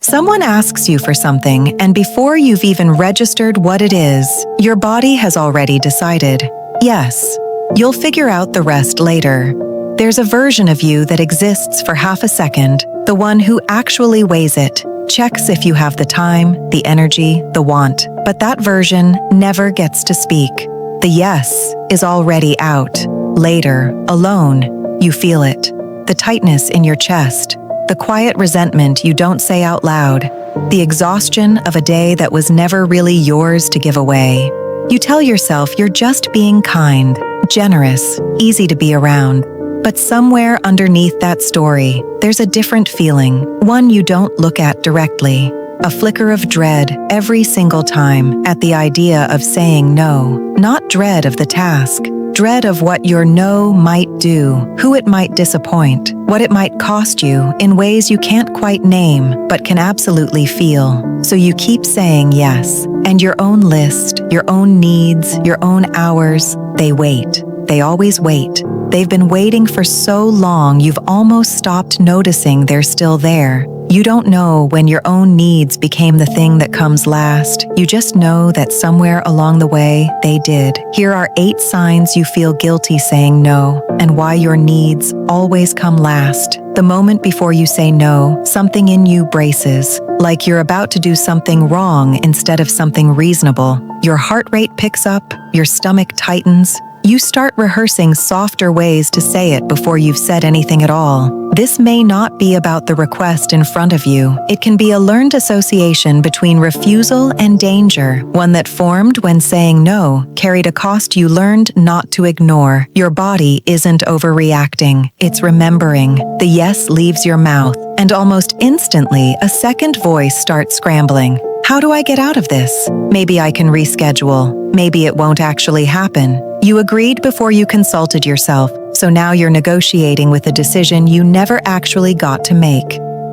Someone asks you for something, and before you've even registered what it is, your body has already decided, yes. You'll figure out the rest later. There's a version of you that exists for half a second, the one who actually weighs it, checks if you have the time, the energy, the want, but that version never gets to speak. The yes is already out. Later, alone, you feel it. The tightness in your chest, the quiet resentment you don't say out loud, the exhaustion of a day that was never really yours to give away. You tell yourself you're just being kind, generous, easy to be around. But somewhere underneath that story, there's a different feeling, one you don't look at directly. A flicker of dread every single time at the idea of saying no. Not dread of the task, dread of what your no might do, who it might disappoint, what it might cost you in ways you can't quite name but can absolutely feel. So you keep saying yes, and your own list, your own needs, your own hours, they wait. They always wait. They've been waiting for so long you've almost stopped noticing they're still there. You don't know when your own needs became the thing that comes last. You just know that somewhere along the way, they did. Here are 8 signs you feel guilty saying no, and why your needs always come last. The moment before you say no, something in you braces, like you're about to do something wrong instead of something reasonable. Your heart rate picks up, your stomach tightens. You start rehearsing softer ways to say it before you've said anything at all. This may not be about the request in front of you. It can be a learned association between refusal and danger, one that formed when saying no carried a cost you learned not to ignore. Your body isn't overreacting, it's remembering. The yes leaves your mouth, and almost instantly, a second voice starts scrambling. How do I get out of this? Maybe I can reschedule. Maybe it won't actually happen. You agreed before you consulted yourself, so now you're negotiating with a decision you never actually got to make.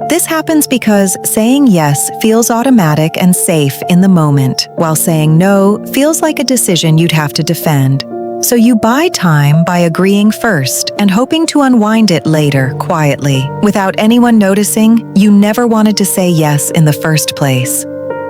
This happens because saying yes feels automatic and safe in the moment, while saying no feels like a decision you'd have to defend. So you buy time by agreeing first and hoping to unwind it later, quietly. Without anyone noticing, you never wanted to say yes in the first place.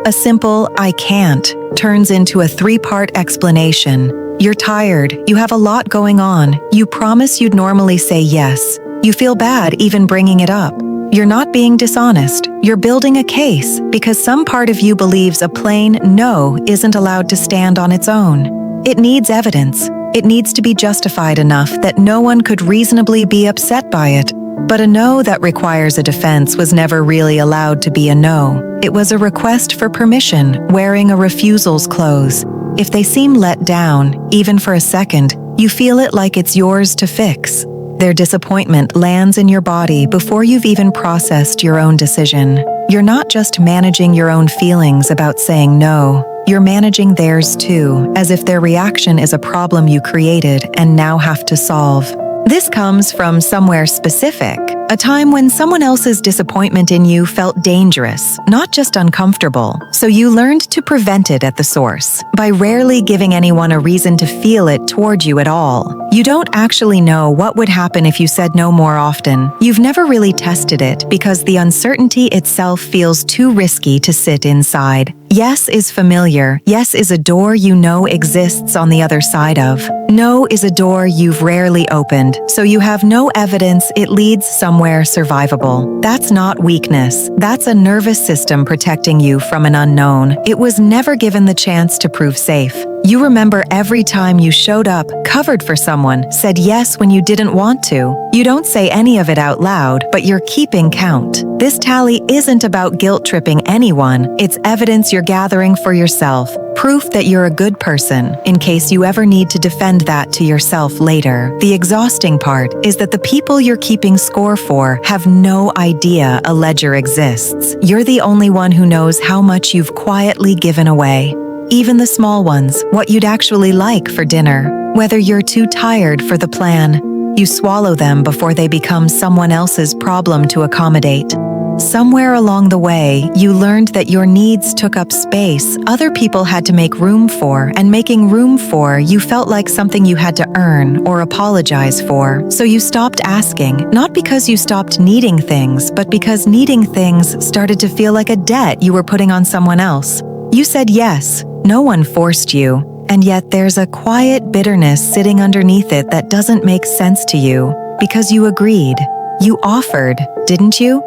A simple "I can't" turns into a 3-part explanation. You're tired, you have a lot going on, you promise you'd normally say yes. You feel bad even bringing it up. You're not being dishonest, you're building a case because some part of you believes a plain no isn't allowed to stand on its own. It needs evidence. It needs to be justified enough that no one could reasonably be upset by it. But a no that requires a defense was never really allowed to be a no. It was a request for permission, wearing a refusal's clothes. If they seem let down, even for a second, you feel it like it's yours to fix. Their disappointment lands in your body before you've even processed your own decision. You're not just managing your own feelings about saying no, you're managing theirs too, as if their reaction is a problem you created and now have to solve. This comes from somewhere specific, a time when someone else's disappointment in you felt dangerous, not just uncomfortable, so you learned to prevent it at the source, by rarely giving anyone a reason to feel it toward you at all. You don't actually know what would happen if you said no more often. You've never really tested it because the uncertainty itself feels too risky to sit inside. Yes is familiar. Yes is a door you know exists on the other side of. No is a door you've rarely opened, so you have no evidence it leads somewhere survivable. That's not weakness. That's a nervous system protecting you from an unknown. It was never given the chance to prove safe. You remember every time you showed up, covered for someone, said yes when you didn't want to. You don't say any of it out loud, but you're keeping count. This tally isn't about guilt-tripping anyone. It's evidence you're gathering for yourself. Proof that you're a good person, in case you ever need to defend that to yourself later. The exhausting part is that the people you're keeping score for have no idea a ledger exists. You're the only one who knows how much you've quietly given away. Even the small ones, what you'd actually like for dinner, whether you're too tired for the plan. You swallow them before they become someone else's problem to accommodate. Somewhere along the way, you learned that your needs took up space other people had to make room for, and making room for you felt like something you had to earn or apologize for. So you stopped asking, not because you stopped needing things, but because needing things started to feel like a debt you were putting on someone else. You said yes, no one forced you, and yet there's a quiet bitterness sitting underneath it that doesn't make sense to you, because you agreed. You offered, didn't you?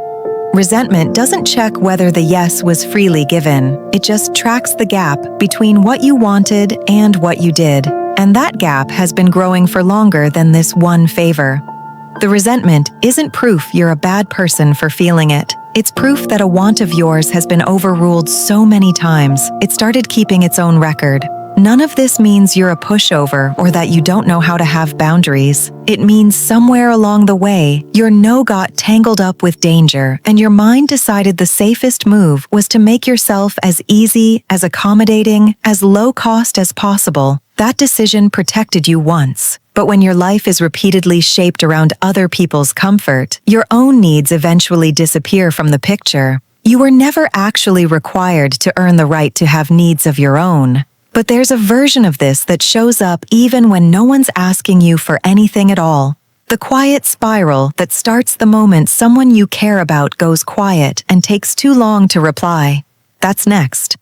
Resentment doesn't check whether the yes was freely given. It just tracks the gap between what you wanted and what you did. And that gap has been growing for longer than this one favor. The resentment isn't proof you're a bad person for feeling it. It's proof that a want of yours has been overruled so many times, it started keeping its own record. None of this means you're a pushover or that you don't know how to have boundaries. It means somewhere along the way, your no got tangled up with danger, and your mind decided the safest move was to make yourself as easy, as accommodating, as low cost as possible. That decision protected you once. But when your life is repeatedly shaped around other people's comfort, your own needs eventually disappear from the picture. You were never actually required to earn the right to have needs of your own. But there's a version of this that shows up even when no one's asking you for anything at all. The quiet spiral that starts the moment someone you care about goes quiet and takes too long to reply. That's next.